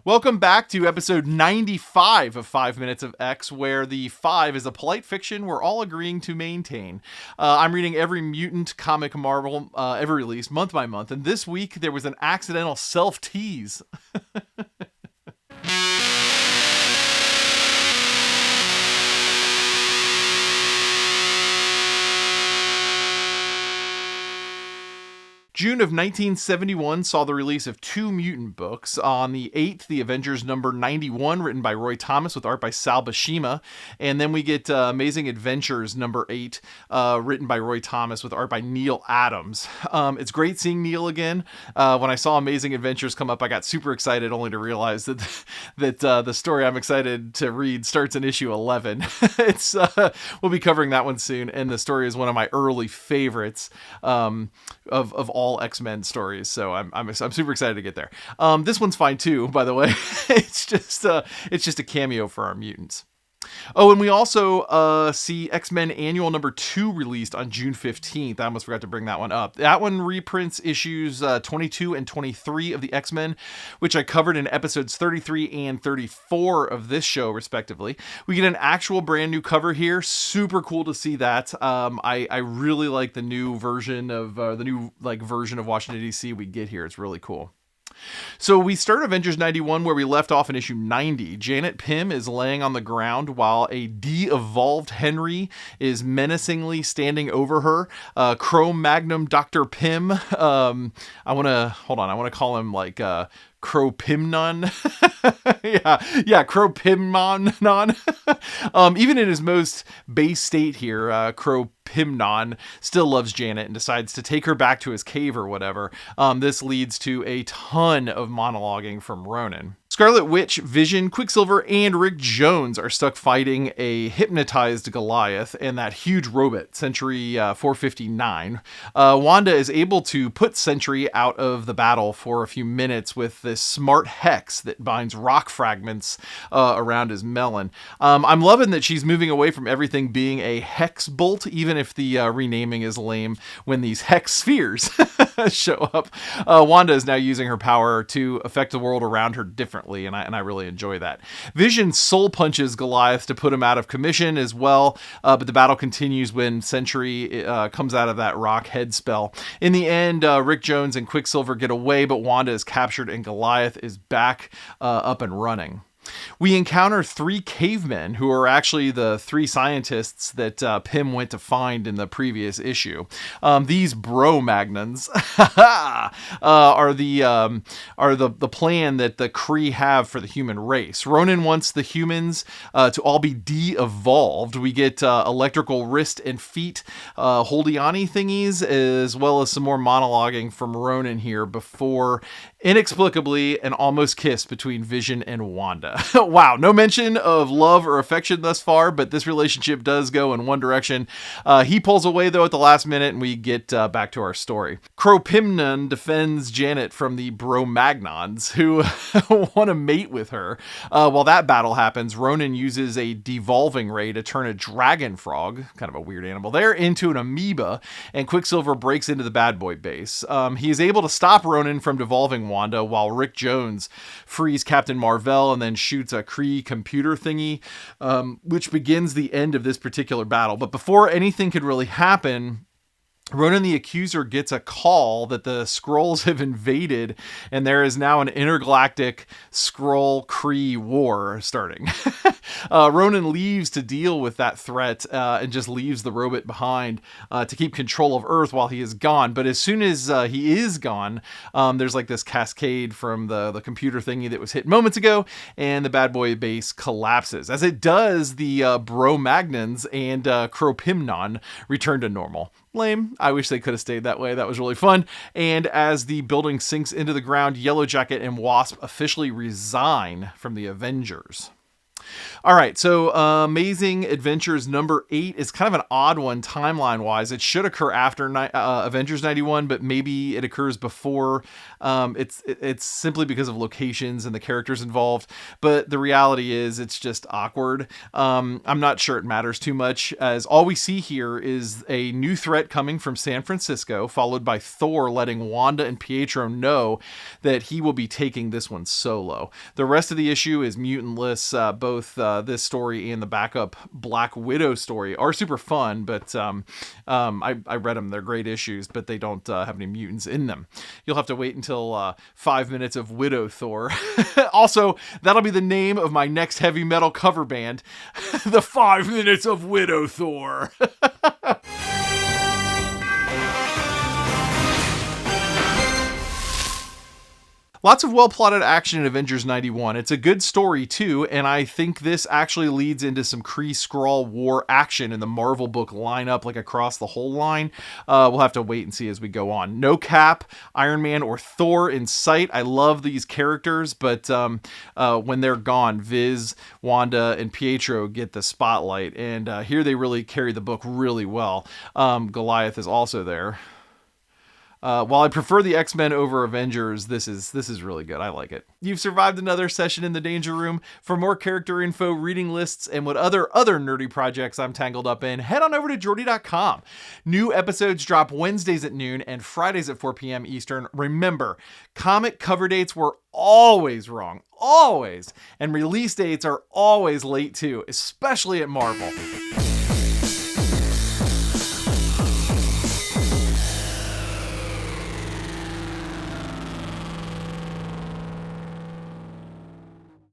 Welcome back to episode 95 of 5 Minutes of X, where the 5 is a polite fiction we're all agreeing to maintain. I'm reading every mutant comic Marvel ever released, month by month, and this week there was an accidental self-tease. June of 1971 saw the release of two mutant books. On the 8th, the Avengers number 91, written by Roy Thomas with art by Sal Buscema. And then we get Amazing Adventures number 8, written by Roy Thomas with art by Neil Adams. It's great seeing Neil again. When I saw Amazing Adventures come up, I got super excited, only to realize that the story I'm excited to read starts in issue 11. We'll be covering that one soon, and the story is one of my early favorites of all X-Men stories, so I'm super excited to get there. This one's fine too, by the way. It's just a cameo for our mutants. Oh, and we also see X-Men Annual number 2 released on June 15th. I almost forgot to bring that one up. That one reprints issues 22 and 23 of the X-Men, which I covered in episodes 33 and 34 of this show, respectively. We get an actual brand new cover here. Super cool to see that. I really like the new version of version of Washington, D.C. we get here. It's really cool. So we start Avengers 91 where we left off in issue 90. Janet Pym is laying on the ground while a de-evolved Henry is menacingly standing over her. Cro-Magnum Dr. Pym. I want to call him like CroPymon. yeah, CroPymon. Even in his most base state here, CroPymon still loves Janet and decides to take her back to his cave or whatever. This leads to a ton of monologuing from Ronan. Scarlet Witch, Vision, Quicksilver, and Rick Jones are stuck fighting a hypnotized Goliath and that huge robot, Sentry 459. Wanda is able to put Sentry out of the battle for a few minutes with this smart hex that binds rock fragments around his melon. I'm loving that she's moving away from everything being a hex bolt, even if the renaming is lame when these hex spheres show up. Wanda is now using her power to affect the world around her differently, and I really enjoy that. Vision soul punches Goliath to put him out of commission as well, but the battle continues when Sentry comes out of that rock head spell. In the end, Rick Jones and Quicksilver get away, but Wanda is captured and Goliath is back up and running. We encounter 3 cavemen who are actually the 3 scientists that Pym went to find in the previous issue. These Bro-Magnons are the plan that the Kree have for the human race. Ronan wants the humans to all be de-evolved. We get electrical wrist and feet holdiani thingies, as well as some more monologuing from Ronan here before inexplicably an almost kiss between Vision and Wanda. Wow, no mention of love or affection thus far, but this relationship does go in one direction. He pulls away, though, at the last minute, and we get back to our story. CroPymon defends Janet from the Bro-Magnons, who want to mate with her. While that battle happens, Ronan uses a devolving ray to turn a dragon frog, kind of a weird animal there, into an amoeba, and Quicksilver breaks into the bad boy base. He is able to stop Ronan from devolving Wanda, while Rick Jones frees Captain Marvel and then shoots a Kree computer thingy, which begins the end of this particular battle. But before anything could really happen, Ronan the Accuser gets a call that the Skrulls have invaded, and there is now an intergalactic Skrull War starting. Ronan leaves to deal with that threat and just leaves the robot behind to keep control of Earth while he is gone. But as soon as he is gone, there's like this cascade from the computer thingy that was hit moments ago, and the bad boy base collapses. As it does, the Bro-Magnons and CroPymon return to normal. Lame. I wish they could have stayed that way. That was really fun. And as the building sinks into the ground, Yellowjacket and Wasp officially resign from the Avengers. All right, so Amazing Adventures number 8 is kind of an odd one timeline-wise. It should occur after Avengers 91, but maybe it occurs before. It's simply because of locations and the characters involved, but the reality is it's just awkward. I'm not sure it matters too much, as all we see here is a new threat coming from San Francisco, followed by Thor letting Wanda and Pietro know that he will be taking this one solo. The rest of the issue is mutantless. Both this story and the backup Black Widow story are super fun, but I read them. They're great issues, but they don't have any mutants in them. You'll have to wait until 5 Minutes of Widowthor. Also, that'll be the name of my next heavy metal cover band, the 5 Minutes of Widowthor. Lots of well-plotted action in Avengers 91. It's a good story, too, and I think this actually leads into some Kree Skrull War action in the Marvel book lineup, like across the whole line. We'll have to wait and see as we go on. No Cap, Iron Man, or Thor in sight. I love these characters, but when they're gone, Viz, Wanda, and Pietro get the spotlight, and here they really carry the book really well. Goliath is also there. While I prefer the X-Men over Avengers, this is really good. I like it. You've survived another session in the Danger Room. For more character info, reading lists, and what other nerdy projects I'm tangled up in, head on over to Jordy.com. New episodes drop Wednesdays at noon and Fridays at 4 p.m. Eastern. Remember, comic cover dates were always wrong. Always. And release dates are always late too, especially at Marvel.